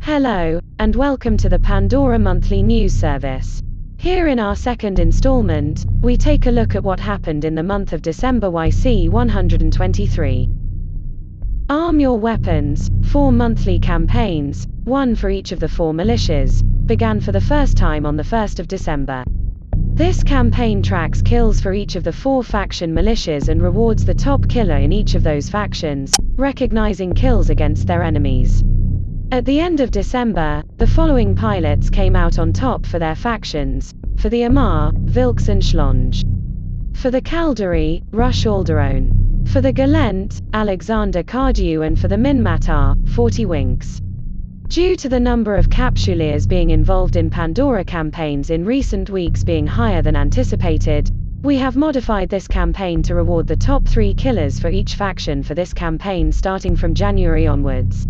Hello, and welcome to the Pandora monthly news service. Here in our second installment, we take a look at what happened in the month of December YC 123. Arm Your Weapons, 4 monthly campaigns, one for each of the 4 militias, began for the first time on the 1st of December. This campaign tracks kills for each of the 4 faction militias and rewards the top killer in each of those factions, recognizing kills against their enemies. At the end of December, the following pilots came out on top for their factions: for the Amarr, Vilksun Schlonge; for the Caldari, Alderone; for the Gallente, Alexamder Kardieu; and for the Minmatar, 40 winks. Due to the number of capsuleers being involved in Pandora campaigns in recent weeks being higher than anticipated, we have modified this campaign to reward the top 3 killers for each faction for this campaign starting from January onwards.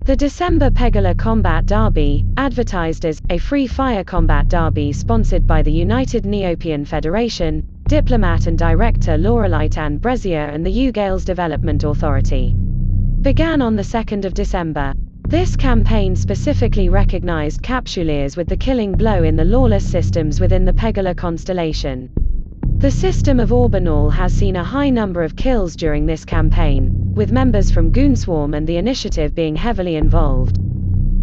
The December Pegeler Combat Derby, advertised as a free-fire combat derby sponsored by the United Neopian Federation, diplomat and director Lorelite Ann Brezier and the UGales Development Authority, began on the 2nd of December. This campaign specifically recognized capsuleers with the killing blow in the lawless systems within the Pegeler constellation. The system of Orbanal has seen a high number of kills during this campaign, with members from Goonswarm and the Initiative being heavily involved.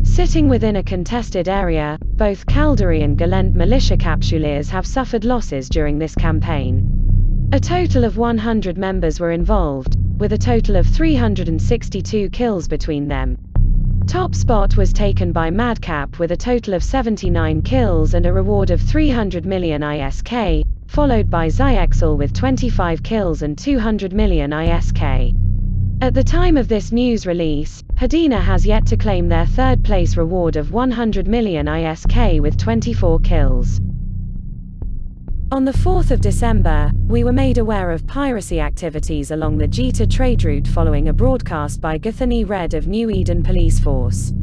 Sitting within a contested area, both Caldari and Gallente militia capsuleers have suffered losses during this campaign. A total of 100 members were involved, with a total of 362 kills between them. Top spot was taken by Madcap with a total of 79 kills and a reward of 300 million ISK, followed by Zyexel with 25 kills and 200 million ISK. At the time of this news release, Hadina has yet to claim their third place reward of 100 million ISK with 24 kills. On the 4th of December, we were made aware of piracy activities along the Jita traderoute following a broadcast by Githany Red of New Eden Police Force.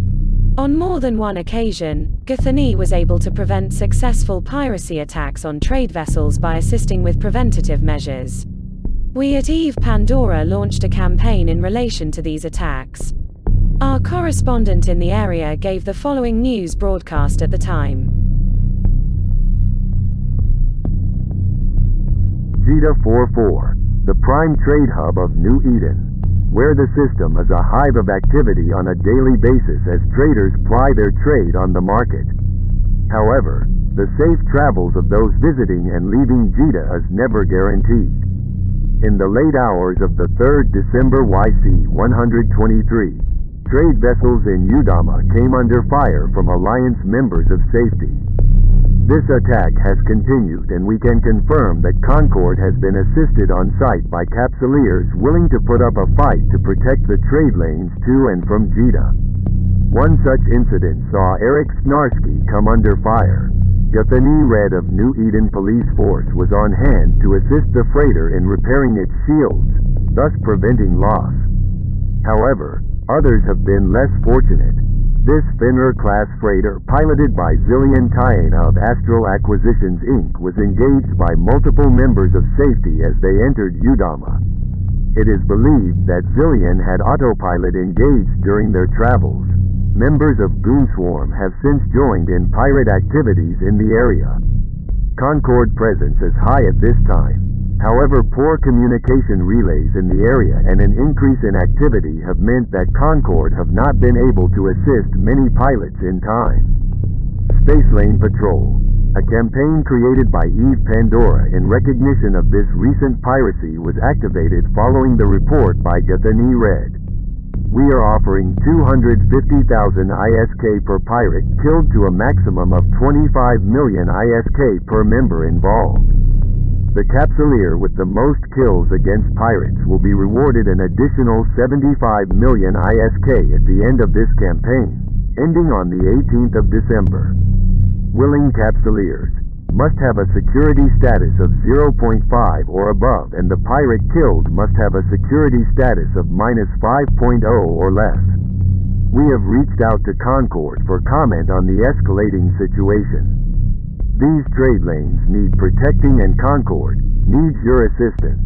On more than one occasion, Githany was able to prevent successful piracy attacks on trade vessels by assisting with preventative measures. We at Evepandora launched a campaign in relation to these attacks. Our correspondent in the area gave the following news broadcast at the time. Jita 44, the prime trade hub of New Eden, where the system is a hive of activity on a daily basis as traders ply their trade on the market. However, the safe travels of those visiting and leaving Jita is never guaranteed. In the late hours of the 3rd December YC 123, trade vessels in Udama came under fire from Alliance members of safety. This attack has continued, and we can confirm that Concord has been assisted on site by capsuleers willing to put up a fight to protect the trade lanes to and from Jita. One such incident saw Eric Snarsky come under fire. Githany Red of New Eden Police Force was on hand to assist the freighter in repairing its shields, thus preventing loss. However, others have been less fortunate. This Fenrir-class freighter, piloted by Zillion Tyane of Astral Acquisitions Inc., was engaged by multiple members of safety as they entered Udama. It is believed that Zillion had autopilot engaged during their travels. Members of Goonswarm have since joined in pirate activities in the area. Concord presence is high at this time. However, poor communication relays in the area and an increase in activity have meant that Concord have not been able to assist many pilots in time. Space Lane Patrol, a campaign created by Evepandora in recognition of this recent piracy, was activated following the report by Githany Red. We are offering 250,000 ISK per pirate killed to a maximum of 25 million ISK per member involved. The capsuleer with the most kills against pirates will be rewarded an additional 75 million ISK at the end of this campaign, ending on the 18th of December. Willing capsuleers must have a security status of 0.5 or above, and the pirate killed must have a security status of -5.0 or less. We have reached out to Concord for comment on the escalating situation. These trade lanes need protecting and Concord needs your assistance.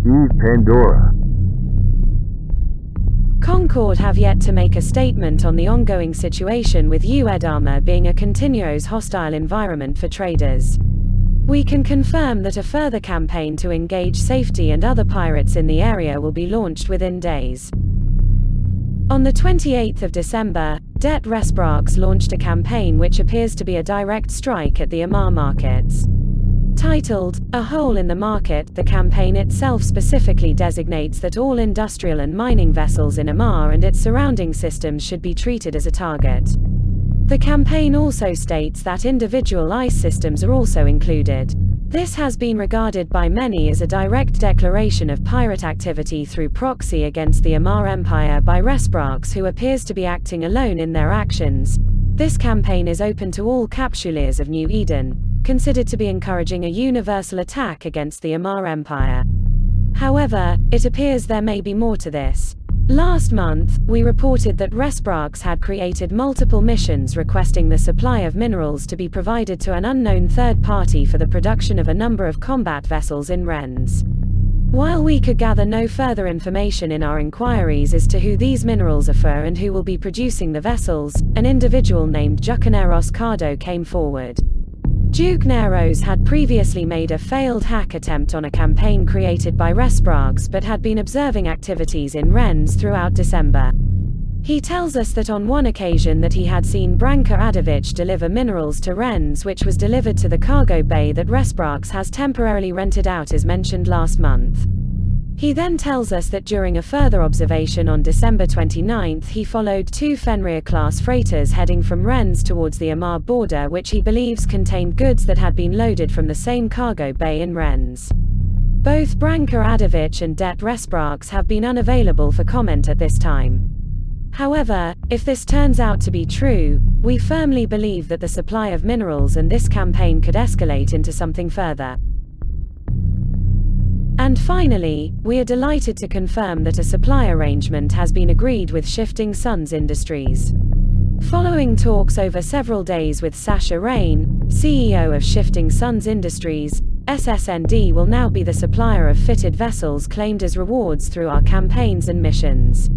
Evepandora. Concord have yet to make a statement on the ongoing situation with Uedama being a continuous hostile environment for traders. We can confirm that a further campaign to engage safety and other pirates in the area will be launched within days. On the 28th of December, DeT Resprox launched a campaign which appears to be a direct strike at the Amarr markets. Titled, "A Hole in the Market," the campaign itself specifically designates that all industrial and mining vessels in Amarr and its surrounding systems should be treated as a target. The campaign also states that individual ice systems are also included. This has been regarded by many as a direct declaration of pirate activity through proxy against the Amarr Empire by Resprox, who appears to be acting alone in their actions. This campaign is open to all capsuleers of New Eden, considered to be encouraging a universal attack against the Amarr Empire. However, it appears there may be more to this. Last month, we reported that Resprox had created multiple missions requesting the supply of minerals to be provided to an unknown third party for the production of a number of combat vessels in Rennes. While we could gather no further information in our inquiries as to who these minerals are for and who will be producing the vessels, an individual named Jucaneros Kardieu came forward. Jucaneros had previously made a failed hack attempt on a campaign created by Resprox but had been observing activities in Rennes throughout December. He tells us that on one occasion that he had seen Branka Adovich deliver minerals to Rennes, which was delivered to the cargo bay that Resprox has temporarily rented out as mentioned last month. He then tells us that during a further observation on December 29th he followed two Fenrir-class freighters heading from Rennes towards the Amarr border, which he believes contained goods that had been loaded from the same cargo bay in Rennes. Both Branka Adovich and DeT Resprox have been unavailable for comment at this time. However, if this turns out to be true, we firmly believe that the supply of minerals and this campaign could escalate into something further. And finally, we are delighted to confirm that a supply arrangement has been agreed with Shifting Suns Industries. Following talks over several days with Sasha Rain, CEO of Shifting Suns Industries, SSND will now be the supplier of fitted vessels claimed as rewards through our campaigns and missions.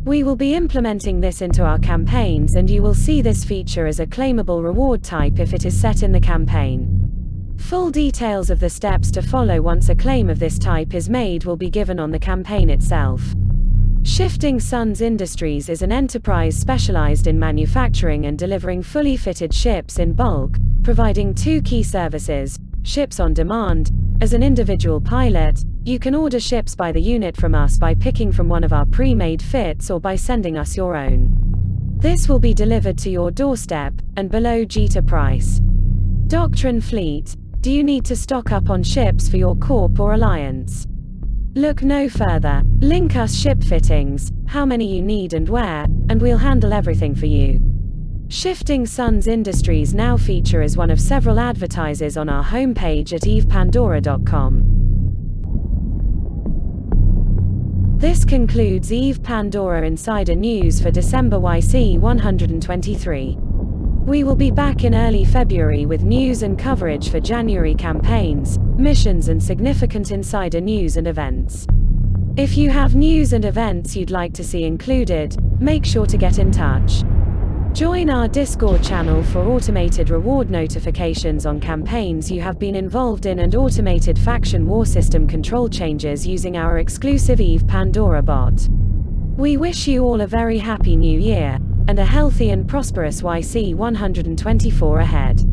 We will be implementing this into our campaigns, and you will see this feature as a claimable reward type if it is set in the campaign. Full details of the steps to follow once a claim of this type is made will be given on the campaign itself. Shifting Suns Industries is an enterprise specialized in manufacturing and delivering fully fitted ships in bulk, providing two key services: ships on demand. As an individual pilot, you can order ships by the unit from us by picking from one of our pre-made fits or by sending us your own. This will be delivered to your doorstep, and below Jita price. Doctrine Fleet. Do you need to stock up on ships for your corp or alliance? Look no further. Link us ship fittings, how many you need and where, and we'll handle everything for you. Shifting Suns Industries now feature as one of several advertisers on our homepage at evepandora.com. This concludes Evepandora Insider News for December YC 123. We will be back in early February with news and coverage for January campaigns, missions and significant insider news and events. If you have news and events you'd like to see included, make sure to get in touch. Join our Discord channel for automated reward notifications on campaigns you have been involved in and automated faction war system control changes using our exclusive Evepandora bot. We wish you all a very happy new year, and a healthy and prosperous YC 124 ahead.